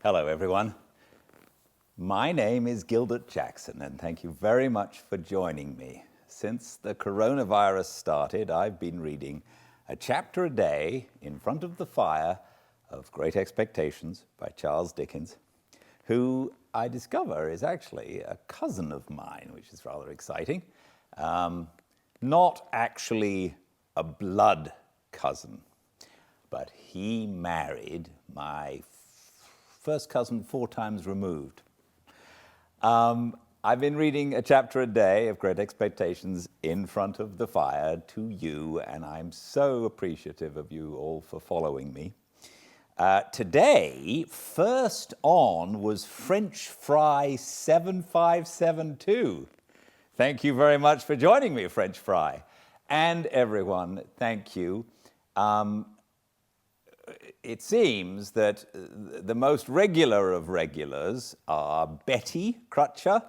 Hello, everyone. My name is Gildart Jackson, and thank you very much for joining me. Since the coronavirus started, I've been reading a chapter a day in front of the fire of Great Expectations by Charles Dickens, who I discover is actually a cousin of mine, which is rather exciting. Not actually a blood cousin, but he married my first cousin 4 times removed. I've been reading a chapter a day of Great Expectations in front of the fire to you, and I'm so appreciative of you all for following me. Today, first on was French Fry 7572. Thank you very much for joining me, French Fry. And everyone, thank you. It seems that the most regular of regulars are Betty Crutcher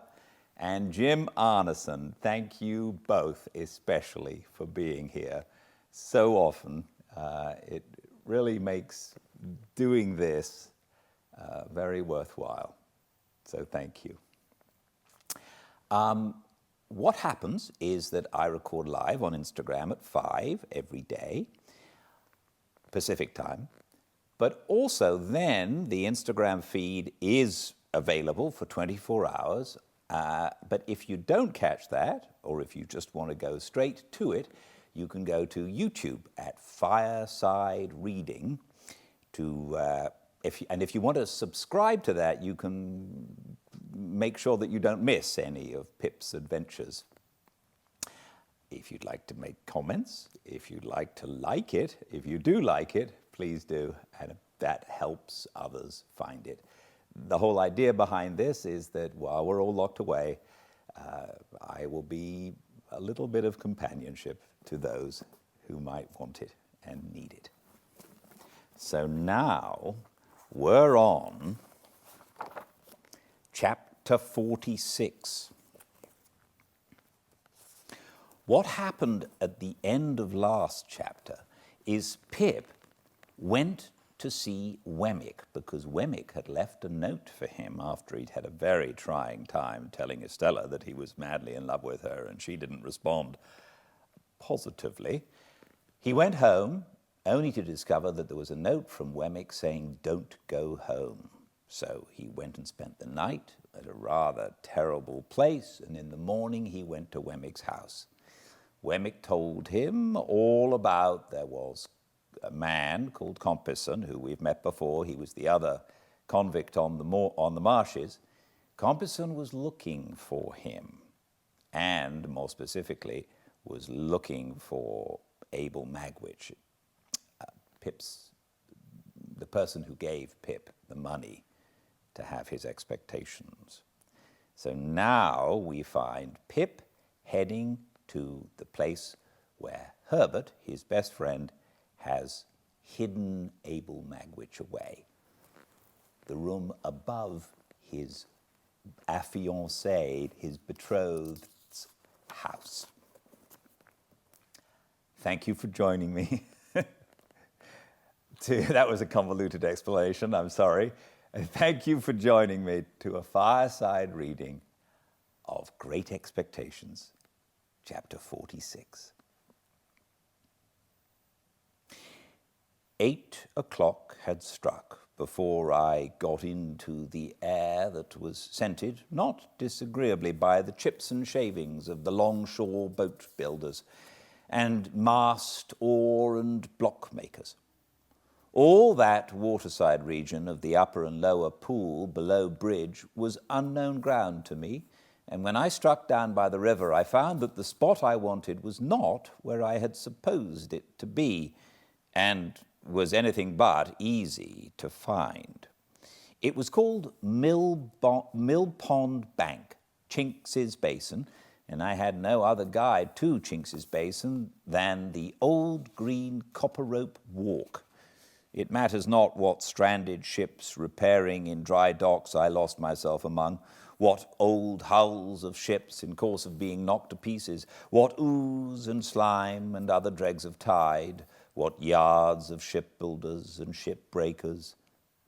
and Jim Arneson. Thank you both especially for being here so often. It really makes doing this very worthwhile. So thank you. What happens is that I record live on Instagram at 5 every day, Pacific time, but also then the Instagram feed is available for 24 hours. But if you don't catch that, or if you just want to go straight to it, you can go to YouTube at Fireside Reading. If you want to subscribe to that, you can make sure that you don't miss any of Pip's adventures. If you'd like to make comments, if you'd like to like it, if you do like it, please do, and that helps others find it. The whole idea behind this is that while we're all locked away, I will be a little bit of companionship to those who might want it and need it. So now we're on chapter 46. What happened at the end of last chapter is Pip went to see Wemmick because Wemmick had left a note for him after he'd had a very trying time telling Estella that he was madly in love with her and she didn't respond positively. He went home only to discover that there was a note from Wemmick saying, "Don't go home." So he went and spent the night at a rather terrible place, and in the morning he went to Wemmick's house. Wemmick told him all about there was a man called Compeyson, who we've met before. He was the other convict on the marshes. Compeyson was looking for him, and more specifically, was looking for Abel Magwitch, the person who gave Pip the money to have his expectations. So now we find Pip heading to the place where Herbert, his best friend, has hidden Abel Magwitch away. The room above his affiancée, his betrothed's house. Thank you for joining me. That was a convoluted explanation, I'm sorry. Thank you for joining me to a fireside reading of Great Expectations, chapter 46. 8 o'clock had struck before I got into the air that was scented, not disagreeably, by the chips and shavings of the longshore boat builders and mast, oar, and block makers. All that waterside region of the upper and lower pool below bridge was unknown ground to me, and when I struck down by the river, I found that the spot I wanted was not where I had supposed it to be, and was anything but easy to find. It was called Mill Pond Bank, Chinks's Basin, and I had no other guide to Chinks's Basin than the old green copper rope walk. It matters not what stranded ships repairing in dry docks I lost myself among, what old hulls of ships in course of being knocked to pieces, what ooze and slime and other dregs of tide, what yards of shipbuilders and shipbreakers,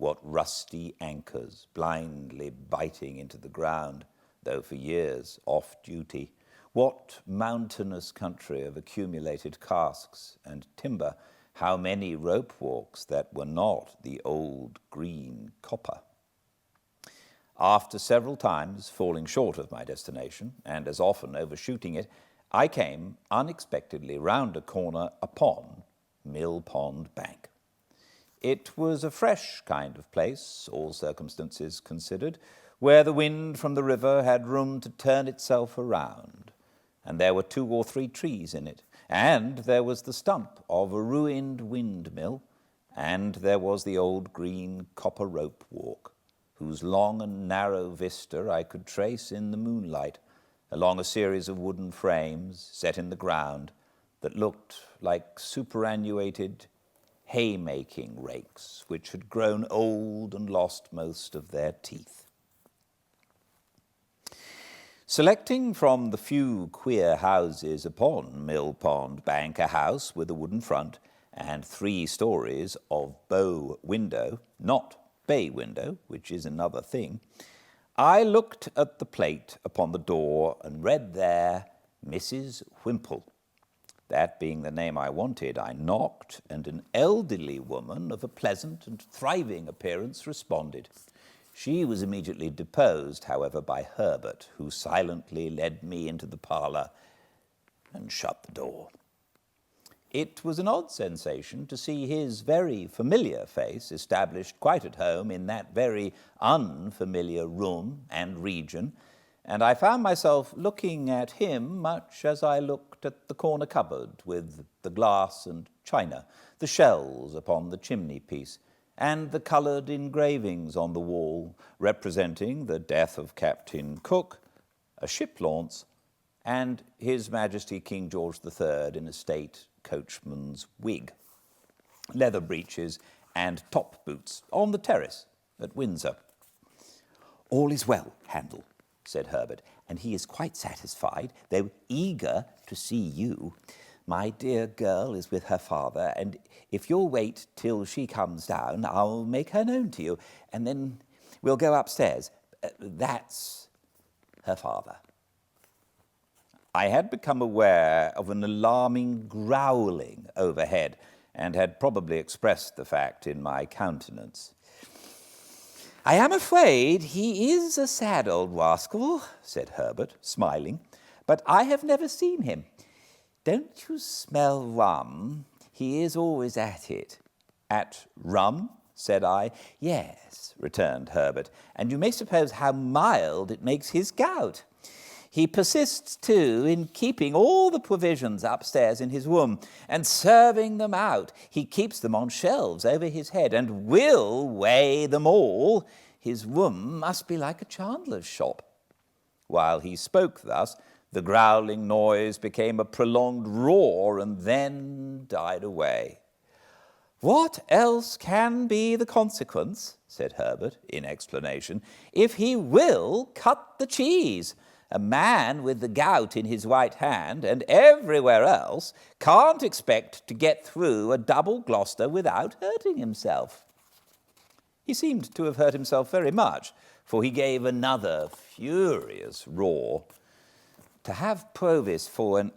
What rusty anchors blindly biting into the ground, though for years off duty? What mountainous country of accumulated casks and timber? How many rope walks that were not the old green copper? After several times falling short of my destination, and as often overshooting it, I came unexpectedly round a corner upon Mill Pond Bank. It was a fresh kind of place, all circumstances considered, where the wind from the river had room to turn itself around, and there were 2 or 3 trees in it, and there was the stump of a ruined windmill, and there was the old green copper rope walk, whose long and narrow vista I could trace in the moonlight, along a series of wooden frames set in the ground that looked like superannuated haymaking rakes, which had grown old and lost most of their teeth. Selecting from the few queer houses upon Mill Pond Bank a house with a wooden front and 3 stories of bow window, not bay window, which is another thing, I looked at the plate upon the door and read there, Mrs. Whymple. That being the name I wanted, I knocked, and an elderly woman of a pleasant and thriving appearance responded. She was immediately deposed, however, by Herbert, who silently led me into the parlour and shut the door. It was an odd sensation to see his very familiar face established quite at home in that very unfamiliar room and region, and I found myself looking at him much as I looked at the corner cupboard with the glass and china, the shells upon the chimney-piece, and the coloured engravings on the wall representing the death of Captain Cook, a ship launce, and His Majesty King George III in a state coachman's wig, leather breeches and top boots on the terrace at Windsor. "All is well, Handel," said Herbert, "and he is quite satisfied, though eager to see you. My dear girl is with her father, and if you'll wait till she comes down, I'll make her known to you, and then we'll go upstairs. That's her father." I had become aware of an alarming growling overhead, and had probably expressed the fact in my countenance. "I am afraid he is a sad old rascal," said Herbert, smiling, "but I have never seen him. Don't you smell rum? He is always at it." "At rum?" said I. "Yes," returned Herbert, "and you may suppose how mild it makes his gout. He persists, too, in keeping all the provisions upstairs in his room and serving them out. He keeps them on shelves over his head and will weigh them all. His room must be like a chandler's shop." While he spoke thus, the growling noise became a prolonged roar and then died away. "What else can be the consequence," said Herbert, in explanation, "if he will cut the cheese? A man with the gout in his right hand and everywhere else can't expect to get through a double Gloucester without hurting himself." He seemed to have hurt himself very much, for he gave another furious roar. "To have Provis for an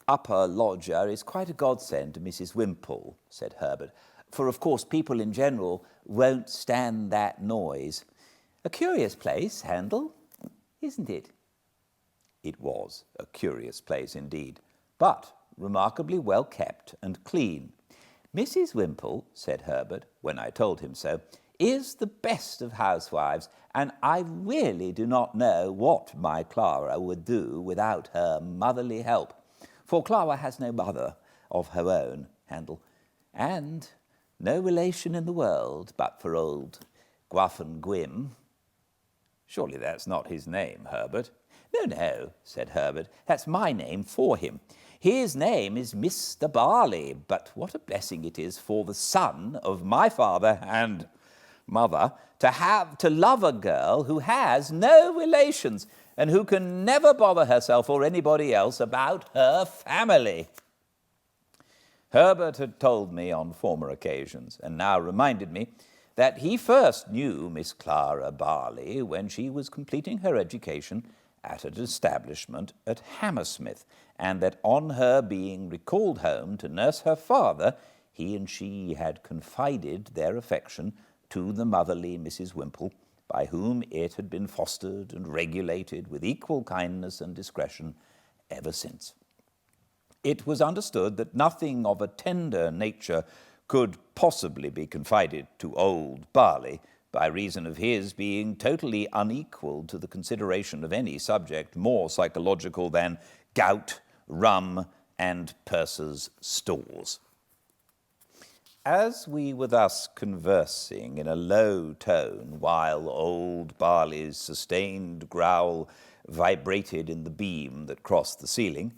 upper lodger is quite a godsend to Mrs. Whymple," said Herbert, "for of course people in general won't stand that noise. A curious place, Handel, isn't it?" It was a curious place indeed, but remarkably well kept and clean. "Mrs. Whymple," said Herbert, when I told him so, "is the best of housewives, and I really do not know what my Clara would do without her motherly help. For Clara has no mother of her own, Handel, and no relation in the world but for old Gruffen Gwym." "Surely that's not his name, Herbert?" No, said Herbert, "that's my name for him. His name is Mr. Barley, but what a blessing it is for the son of my father and mother to love a girl who has no relations and who can never bother herself or anybody else about her family." Herbert had told me on former occasions, and now reminded me, that he first knew Miss Clara Barley when she was completing her education at an establishment at Hammersmith, and that on her being recalled home to nurse her father, he and she had confided their affection to the motherly Mrs. Wimple, by whom it had been fostered and regulated with equal kindness and discretion ever since. It was understood that nothing of a tender nature could possibly be confided to old Barley, by reason of his being totally unequal to the consideration of any subject more psychological than gout, rum, and purser's stores. As we were thus conversing in a low tone, while old Barley's sustained growl vibrated in the beam that crossed the ceiling,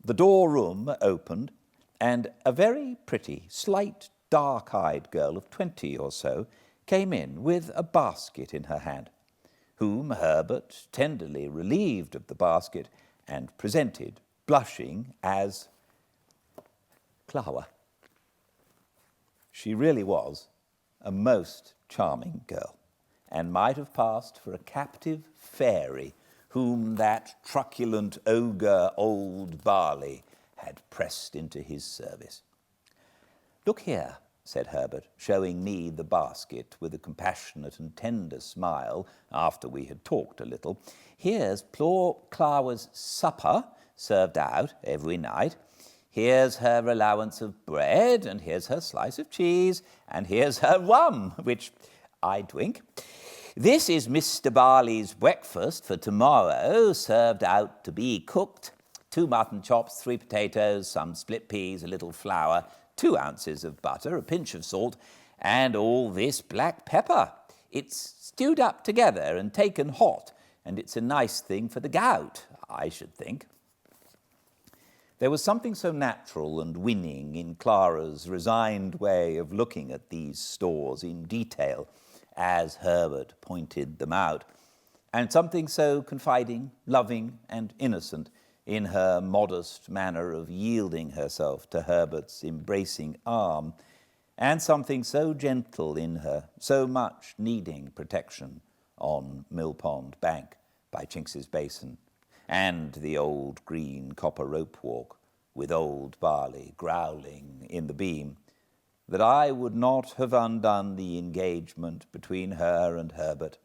the door-room opened, and a very pretty, slight, dark-eyed girl of 20 or so came in with a basket in her hand, whom Herbert tenderly relieved of the basket and presented, blushing, as Clara. She really was a most charming girl, and might have passed for a captive fairy whom that truculent ogre old Barley had pressed into his service. "Look here," said Herbert, showing me the basket with a compassionate and tender smile after we had talked a little. "Here's poor Clara's supper served out every night. Here's her allowance of bread, and here's her slice of cheese, and here's her rum, which I drink. This is Mr. Barley's breakfast for tomorrow, served out to be cooked. 2 mutton chops, 3 potatoes, some split peas, a little flour, 2 ounces of butter, a pinch of salt, and all this black pepper. It's stewed up together and taken hot, and it's a nice thing for the gout, I should think." There was something so natural and winning in Clara's resigned way of looking at these stores in detail as Herbert pointed them out, and something so confiding, loving, and innocent in her modest manner of yielding herself to Herbert's embracing arm, and something so gentle in her, so much needing protection on Millpond Bank by Chinks's Basin, and the old green copper rope walk with old Barley growling in the beam, that I would not have undone the engagement between her and Herbert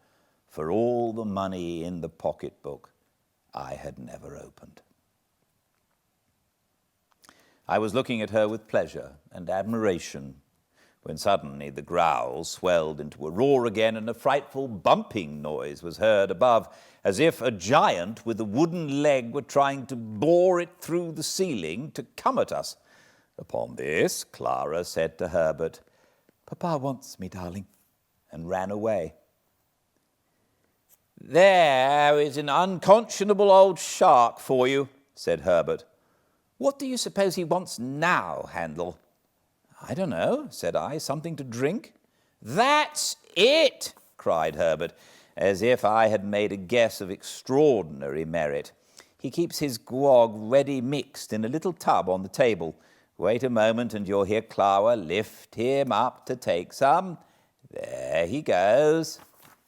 for all the money in the pocketbook I had never opened. I was looking at her with pleasure and admiration when suddenly the growl swelled into a roar again, and a frightful bumping noise was heard above, as if a giant with a wooden leg were trying to bore it through the ceiling to come at us. Upon this, Clara said to Herbert, "Papa wants me, darling," and ran away. "There is an unconscionable old shark for you," said Herbert. "What do you suppose he wants now, Handel?" "I don't know," said I, "something to drink?" "That's it!" cried Herbert, as if I had made a guess of extraordinary merit. "He keeps his grog ready mixed in a little tub on the table. Wait a moment and you'll hear Clara lift him up to take some. There he goes."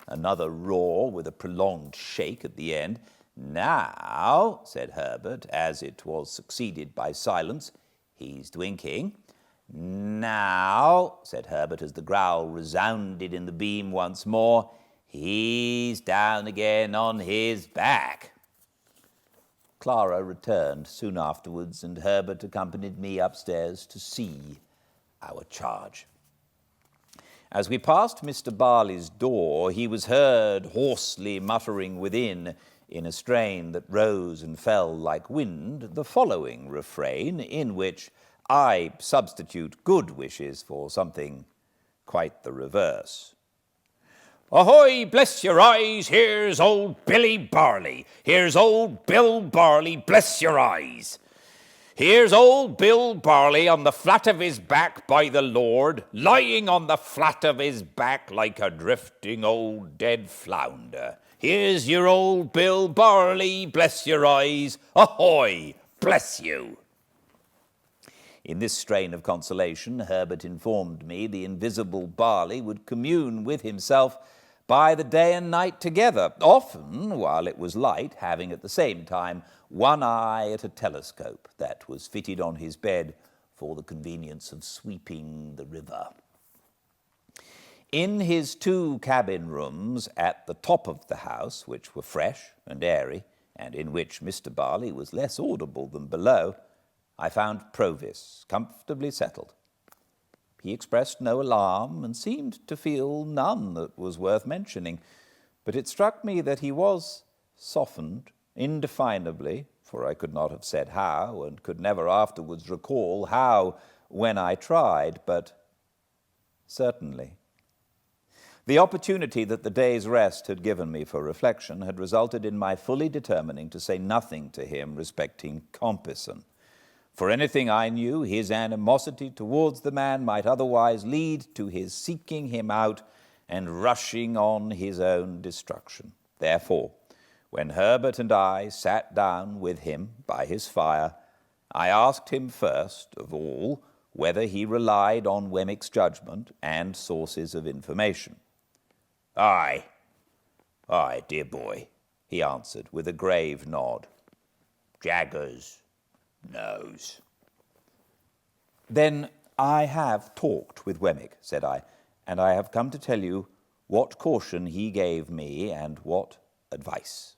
Another roar with a prolonged shake at the end. "Now," said Herbert, as it was succeeded by silence, "he's drinking." "Now," said Herbert, as the growl resounded in the beam once more, "he's down again on his back." Clara returned soon afterwards, and Herbert accompanied me upstairs to see our charge. As we passed Mr. Barley's door, he was heard hoarsely muttering within, in a strain that rose and fell like wind, the following refrain, in which I substitute good wishes for something quite the reverse. "Ahoy, bless your eyes, here's old Billy Barley. Here's old Bill Barley, bless your eyes. Here's old Bill Barley on the flat of his back by the Lord, lying on the flat of his back like a drifting old dead flounder. Here's your old Bill Barley, bless your eyes. Ahoy, bless you." In this strain of consolation, Herbert informed me the invisible Barley would commune with himself by the day and night together, often, while it was light, having at the same time one eye at a telescope that was fitted on his bed for the convenience of sweeping the river. In his 2 cabin rooms at the top of the house, which were fresh and airy, and in which Mr. Barley was less audible than below, I found Provis comfortably settled. He expressed no alarm and seemed to feel none that was worth mentioning, but it struck me that he was softened indefinably, for I could not have said how, and could never afterwards recall how when I tried, but certainly. The opportunity that the day's rest had given me for reflection had resulted in my fully determining to say nothing to him respecting Compeyson. For anything I knew, his animosity towards the man might otherwise lead to his seeking him out and rushing on his own destruction. Therefore, when Herbert and I sat down with him by his fire, I asked him first of all whether he relied on Wemmick's judgment and sources of information. Aye, dear boy, he answered with a grave nod. Jaggers knows. Then I have talked with Wemmick, said I, and I have come to tell you what caution he gave me and what advice.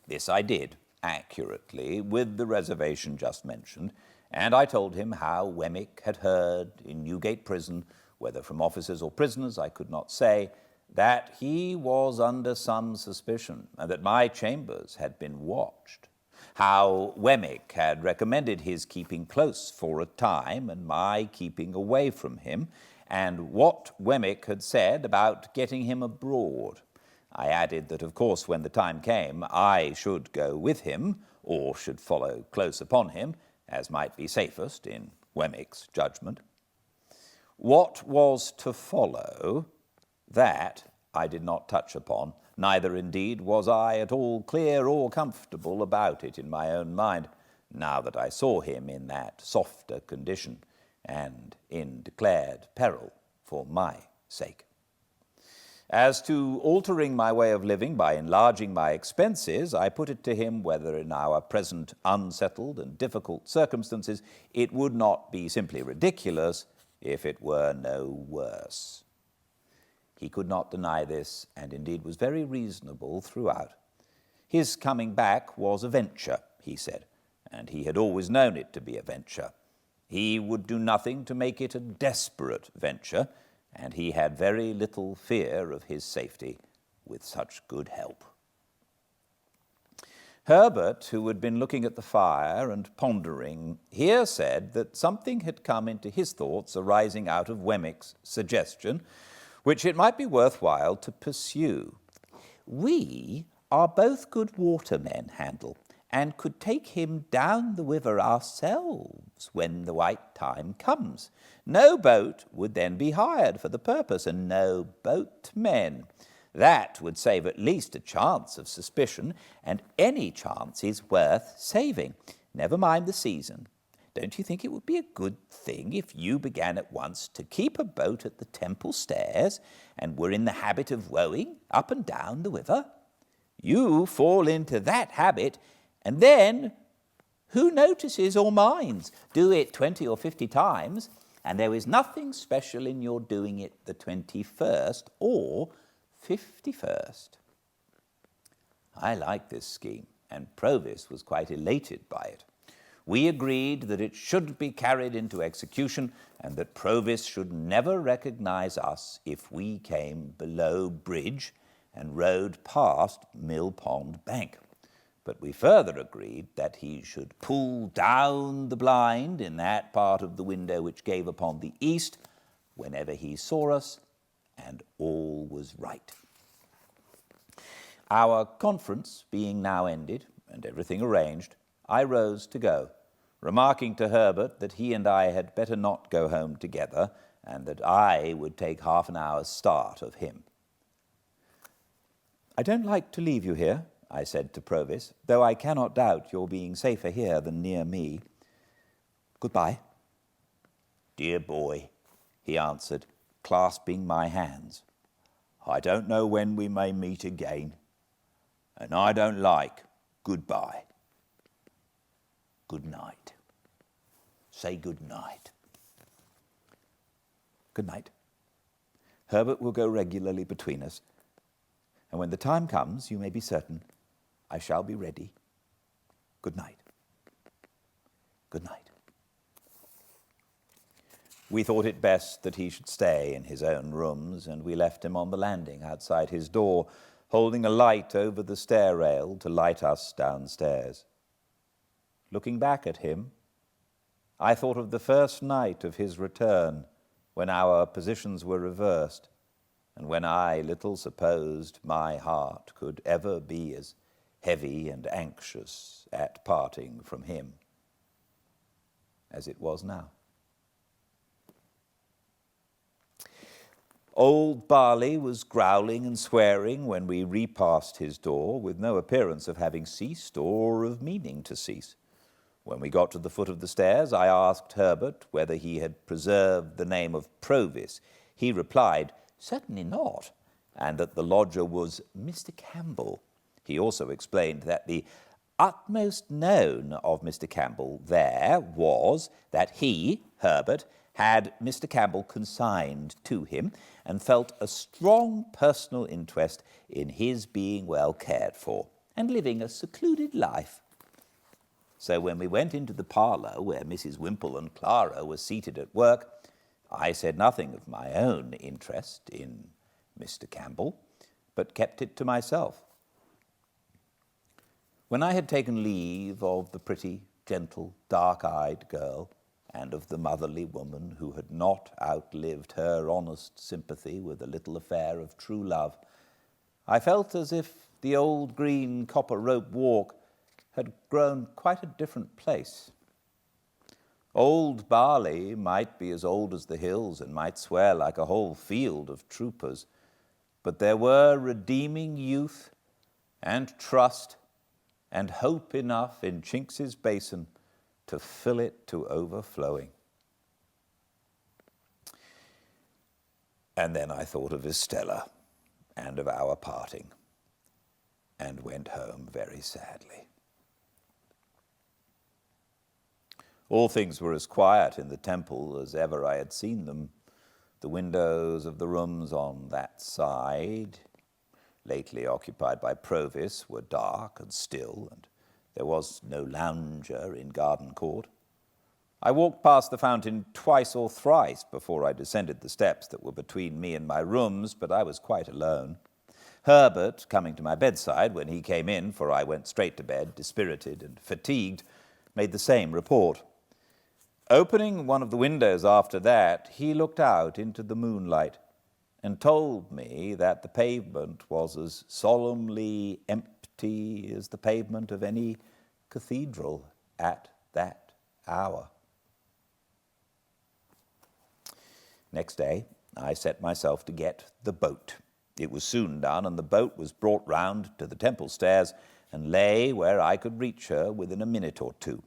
This I did, accurately, with the reservation just mentioned, and I told him how Wemmick had heard in Newgate Prison, whether from officers or prisoners I could not say, that he was under some suspicion, and that my chambers had been watched. How Wemmick had recommended his keeping close for a time and my keeping away from him, and what Wemmick had said about getting him abroad. I added that, of course, when the time came, I should go with him, or should follow close upon him, as might be safest in Wemmick's judgment. What was to follow, that I did not touch upon, neither indeed was I at all clear or comfortable about it in my own mind, now that I saw him in that softer condition, and in declared peril for my sake. As to altering my way of living by enlarging my expenses, I put it to him whether in our present unsettled and difficult circumstances it would not be simply ridiculous if it were no worse. He could not deny this, and indeed was very reasonable throughout. His coming back was a venture, he said, and he had always known it to be a venture. He would do nothing to make it a desperate venture, and he had very little fear of his safety with such good help. Herbert, who had been looking at the fire and pondering, here said that something had come into his thoughts arising out of Wemmick's suggestion, which it might be worthwhile to pursue. We are both good watermen, Handel, and could take him down the river ourselves when the right time comes. No boat would then be hired for the purpose, and no boatmen. That would save at least a chance of suspicion, and any chance is worth saving. Never mind the season. Don't you think it would be a good thing if you began at once to keep a boat at the Temple Stairs and were in the habit of rowing up and down the river? You fall into that habit, and then who notices or minds? Do it 20 or 50 times, and there is nothing special in your doing it the 21st or 51st. I liked this scheme, and Provis was quite elated by it. We agreed that it should be carried into execution, and that Provis should never recognize us if we came below bridge and rowed past Mill Pond Bank. But we further agreed that he should pull down the blind in that part of the window which gave upon the east whenever he saw us, and all was right. Our conference being now ended, and everything arranged, I rose to go, remarking to Herbert that he and I had better not go home together, and that I would take half an hour's start of him. I don't like to leave you here, I said to Provis, though I cannot doubt your being safer here than near me. Goodbye. Dear boy, he answered, clasping my hands. I don't know when we may meet again, and I don't like goodbye. Good night. Say good night. Good night. Herbert will go regularly between us, and when the time comes, you may be certain, I shall be ready. Good night. Good night. We thought it best that he should stay in his own rooms, and we left him on the landing outside his door, holding a light over the stair rail to light us downstairs. Looking back at him, I thought of the first night of his return, when our positions were reversed, and when I little supposed my heart could ever be as heavy and anxious at parting from him as it was now. Old Barley was growling and swearing when we repassed his door, with no appearance of having ceased or of meaning to cease. When we got to the foot of the stairs, I asked Herbert whether he had preserved the name of Provis. He replied, certainly not, and that the lodger was Mr. Campbell. He also explained that the utmost known of Mr. Campbell there was that he, Herbert, had Mr. Campbell consigned to him and felt a strong personal interest in his being well cared for and living a secluded life. So when we went into the parlour where Mrs. Wimple and Clara were seated at work, I said nothing of my own interest in Mr. Campbell, but kept it to myself. When I had taken leave of the pretty, gentle, dark-eyed girl, and of the motherly woman who had not outlived her honest sympathy with a little affair of true love, I felt as if the old green copper rope walk had grown quite a different place. Old Barley might be as old as the hills and might swear like a whole field of troopers, but there were redeeming youth and trust and hope enough in Chinks's basin to fill it to overflowing. And then I thought of Estella and of our parting, and went home very sadly. All things were as quiet in the temple as ever I had seen them. The windows of the rooms on that side, lately occupied by Provis, were dark and still, and there was no lounger in Garden Court. I walked past the fountain twice or thrice before I descended the steps that were between me and my rooms, but I was quite alone. Herbert, coming to my bedside when he came in, for I went straight to bed, dispirited and fatigued, made the same report. Opening one of the windows after that, he looked out into the moonlight and told me that the pavement was as solemnly empty as the pavement of any cathedral at that hour. Next day, I set myself to get the boat. It was soon done, and the boat was brought round to the temple stairs and lay where I could reach her within a minute or two.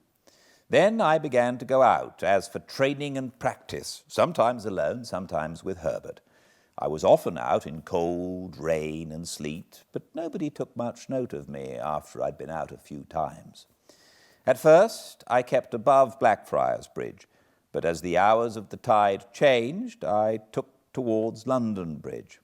Then I began to go out, as for training and practice, sometimes alone, sometimes with Herbert. I was often out in cold, rain, and sleet, but nobody took much note of me after I'd been out a few times. At first, I kept above Blackfriars Bridge, but as the hours of the tide changed, I took towards London Bridge.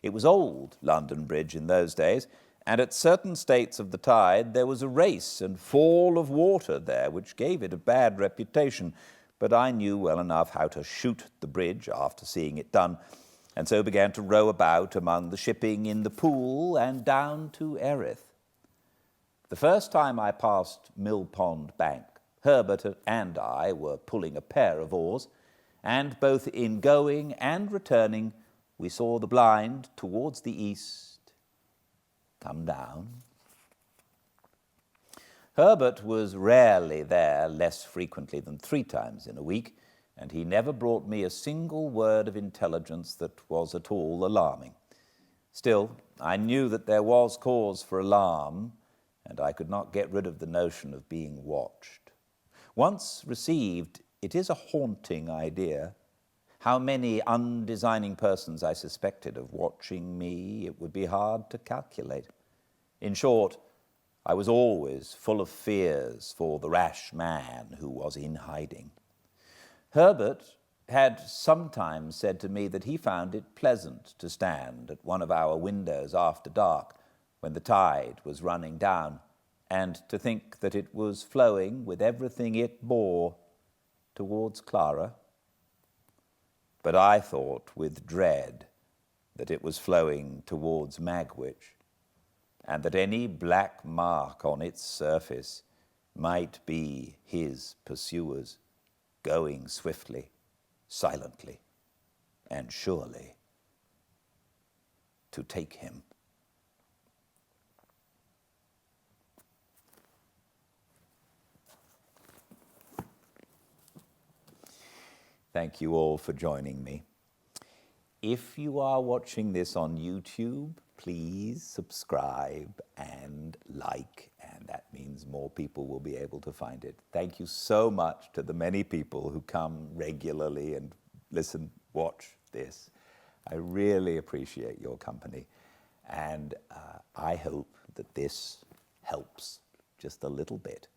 It was old London Bridge in those days, and at certain states of the tide there was a race and fall of water there which gave it a bad reputation, but I knew well enough how to shoot the bridge after seeing it done, and so began to row about among the shipping in the Pool and down to Erith. The first time I passed Mill Pond Bank, Herbert and I were pulling a pair of oars, and both in going and returning we saw the blind towards the east come down. Herbert was rarely there, less frequently than 3 times in a week, and he never brought me a single word of intelligence that was at all alarming. Still, I knew that there was cause for alarm, and I could not get rid of the notion of being watched. Once received It is a haunting idea. How many undesigning persons I suspected of watching me, it would be hard to calculate. In short, I was always full of fears for the rash man who was in hiding. Herbert had sometimes said to me that he found it pleasant to stand at one of our windows after dark when the tide was running down, and to think that it was flowing with everything it bore towards Clara. But I thought with dread that it was flowing towards Magwitch, and that any black mark on its surface might be his pursuers, going swiftly, silently, and surely to take him. Thank you all for joining me. If you are watching this on YouTube, please subscribe and like, and that means more people will be able to find it. Thank you so much to the many people who come regularly and listen, watch this. I really appreciate your company, and I hope that this helps just a little bit.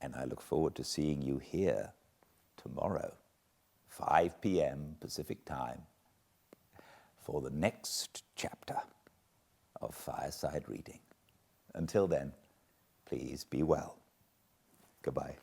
And I look forward to seeing you here tomorrow, 5 p.m. Pacific time, for the next chapter of Fireside Reading. Until then, please be well. Goodbye.